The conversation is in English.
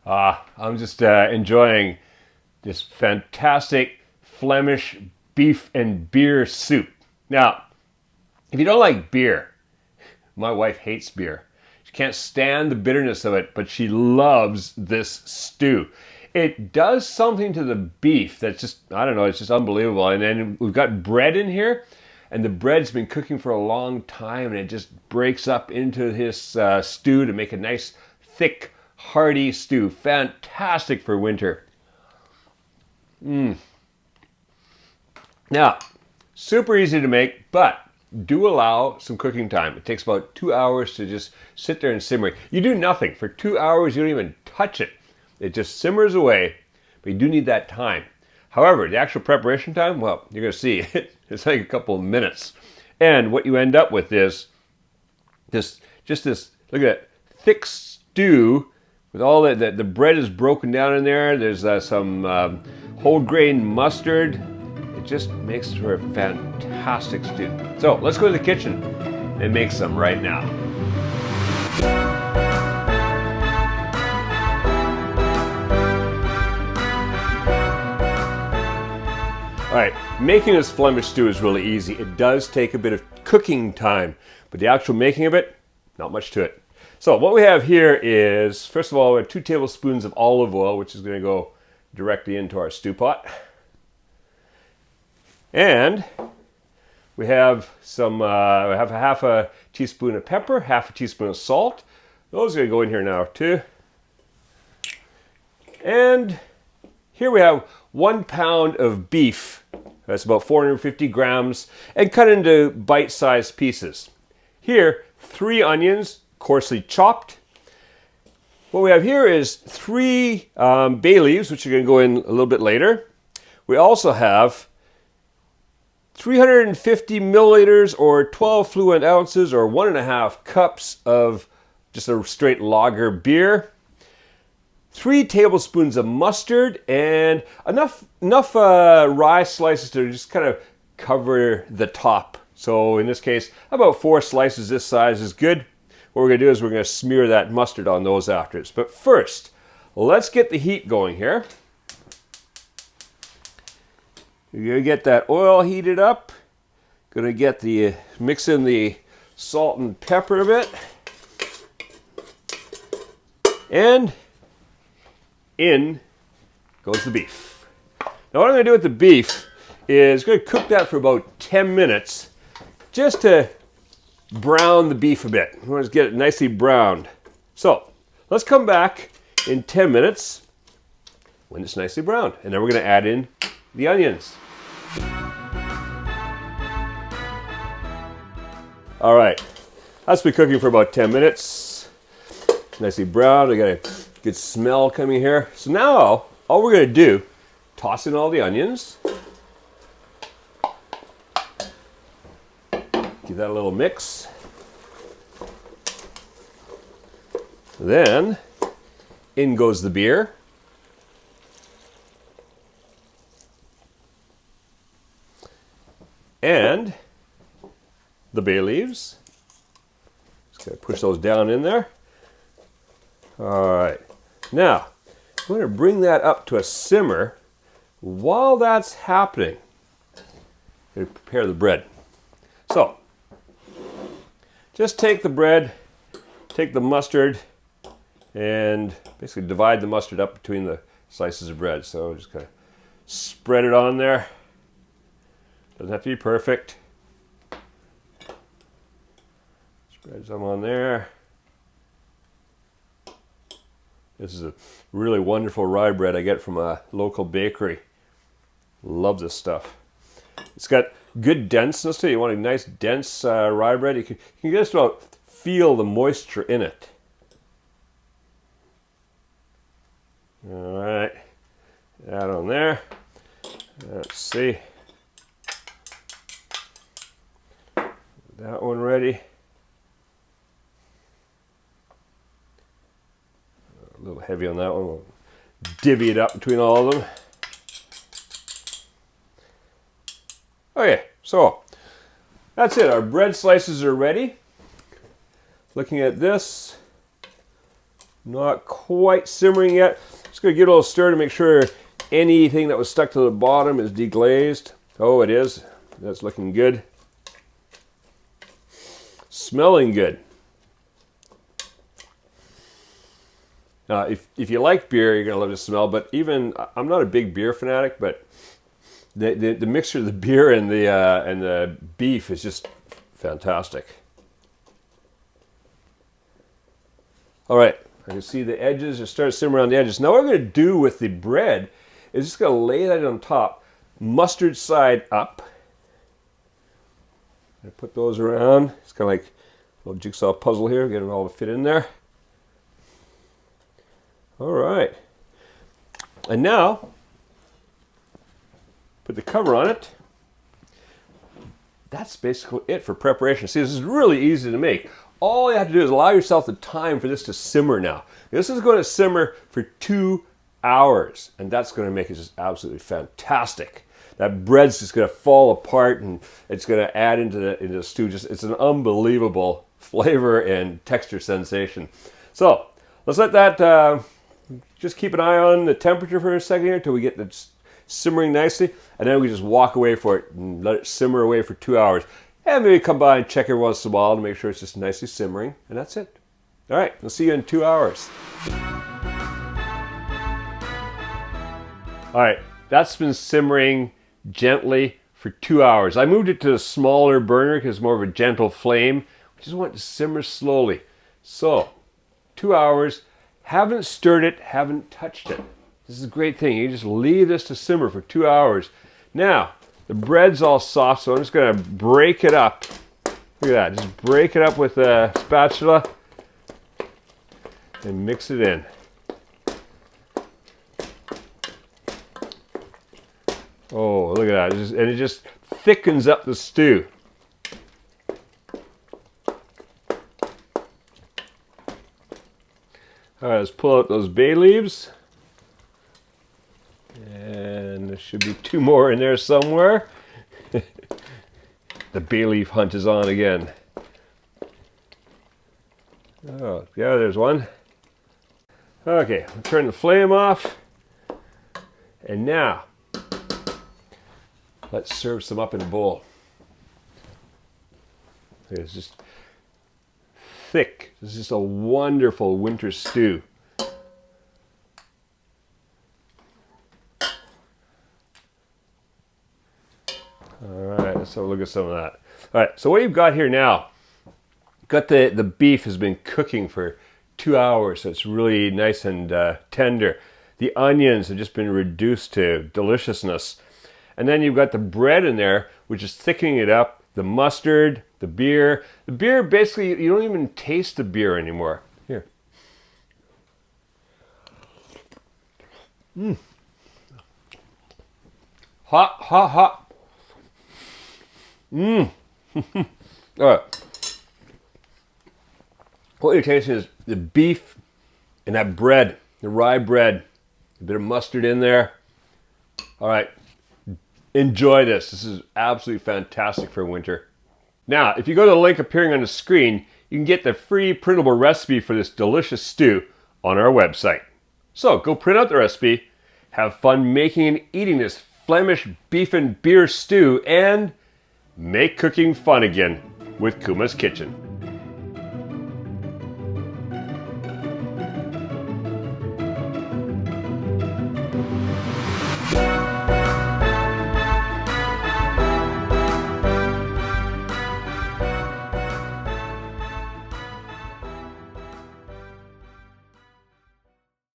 I'm just enjoying this fantastic Flemish beef and beer soup. Now, if you don't like beer, my wife hates beer. She can't stand the bitterness of it, but she loves this stew. It does something to the beef that's just, I don't know, it's just unbelievable. And then we've got bread in here, and the bread's been cooking for a long time, and it just breaks up into his stew to make a nice, thick, hearty stew. Fantastic for winter. Now, super easy to make, but do allow some cooking time. It takes about 2 hours to just sit there and simmer. You do nothing. For 2 hours, you don't even touch it. It just simmers away, but you do need that time. However, the actual preparation time, well, you're going to see, it's like a couple of minutes. And what you end up with is this, look at that, thick stew with all that, the bread is broken down in there. There's some whole grain mustard. It just makes for a fantastic stew. So let's go to the kitchen and make some right now. All right, making this Flemish stew is really easy. It does take a bit of cooking time, but the actual making of it, not much to it. So what we have here is, first of all, we have 2 tablespoons of olive oil, which is going to go directly into our stew pot. And we have some, we have half a teaspoon of pepper, half a teaspoon of salt. Those are going to go in here now too. And here we have 1 pound of beef. That's about 450 grams, and cut into bite-sized pieces. Here, 3 onions, coarsely chopped. What we have here is 3 bay leaves, which are going to go in a little bit later. We also have 350 milliliters or 12 fluid ounces or 1.5 cups of just a straight lager beer. 3 tablespoons of mustard, and enough rye slices to just kind of cover the top. So in this case, about 4 slices this size is good. What we're going to do is we're going to smear that mustard on those afterwards. But first, let's get the heat going here. You're going to get that oil heated up. Going to get the, mix in the salt and pepper a bit. And in goes the beef. Now what I'm going to do with the beef is going to cook that for about 10 minutes just to brown the beef a bit. We want to get it nicely browned. So let's come back in 10 minutes when it's nicely browned. And then we're going to add in the onions. All right, that's been cooking for about 10 minutes. Nicely browned. I got a good smell coming here. So now all we're going to do, toss in all the onions. Give that a little mix. Then in goes the beer. And the bay leaves. Just gotta push those down in there. All right. Now, I'm going to bring that up to a simmer. While that's happening, I'm going to prepare the bread. So, just take the bread, take the mustard, and basically divide the mustard up between the slices of bread. So just kind of spread it on there. Doesn't have to be perfect. Spread some on there. This is a really wonderful rye bread I get from a local bakery. Love this stuff. It's got good denseness to it. You want a nice dense rye bread. You can just about feel the moisture in it. All right, that on there. Let's see. That one ready. A little heavy on that one. We'll divvy it up between all of them. Okay, so that's it. Our bread slices are ready. Looking at this, Not quite simmering yet. Just going to give it a little stir to make sure anything that was stuck to the bottom is deglazed. Oh, it is. That's looking good. Smelling good. If you like beer, you're going to love the smell, but even, I'm not a big beer fanatic, but the mixture of the beer and the beef is just fantastic. All right, I can see the edges, just start simmering on the edges. Now what I'm going to do with the bread is just going to lay that on top, mustard side up. I put those around. It's kind of like a little jigsaw puzzle here, get them all to fit in there. All right, and now put the cover on it. That's basically it for preparation. See, this is really easy to make. All you have to do is allow yourself the time for this to simmer now. This is going to simmer for 2 hours, and that's going to make it just absolutely fantastic. That bread's just going to fall apart, and it's going to add into the stew. It's an unbelievable flavor and texture sensation. So let's let that. Just keep an eye on the temperature for a second here until we get it simmering nicely, and then we just walk away for it and let it simmer away for 2 hours. And maybe come by and check every once in a while to make sure it's just nicely simmering, and that's it. All right, we'll see you in 2 hours. All right, that's been simmering gently for 2 hours. I moved it to a smaller burner because it's more of a gentle flame. We just want it to simmer slowly. So, 2 hours. Haven't stirred it, haven't touched it. This is a great thing. You just leave this to simmer for 2 hours. Now, the bread's all soft, so I'm just going to break it up. Look at that. Just break it up with a spatula and mix it in. Oh, look at that. And it just thickens up the stew. All right, let's pull out those bay leaves. And there should be 2 more in there somewhere. The bay leaf hunt is on again. Oh, yeah, there's one. Okay, I'll turn the flame off. And now, let's serve some up in a bowl. It's just thick. This is just a wonderful winter stew. All right, let's have a look at some of that. All right, so what you've got here now, got the beef has been cooking for 2 hours, so it's really nice and tender. The onions have just been reduced to deliciousness. And then you've got the bread in there, which is thickening it up. The mustard, the beer. The beer, basically, you don't even taste the beer anymore. Here. Hot, hot, hot. All right. What you're tasting is the beef and that bread, the rye bread. A bit of mustard in there. All right. Enjoy this. This is absolutely fantastic for winter. Now, if you go to the link appearing on the screen, you can get the free printable recipe for this delicious stew on our website. So go print out the recipe, have fun making and eating this Flemish beef and beer stew, and make cooking fun again with Kuma's Kitchen.